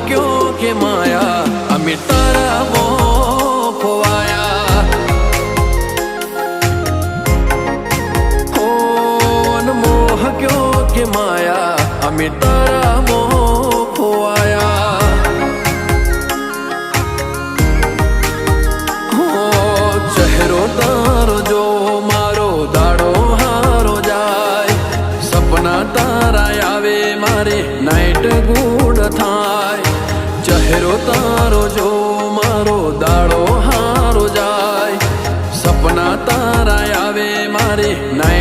क्यों के माया अमी तारा मोह खोवाया हो मोह क्यों के माया अमी तारा मोह खोवाया हो चेहरो तारो जो मारो दाड़ो हारो जाए सपना तारा आवे मारे नाइट गुड थाय चेहरो तारो जो मारो दाड़ो हारो जाए सपना तारा आवे मारे नाइट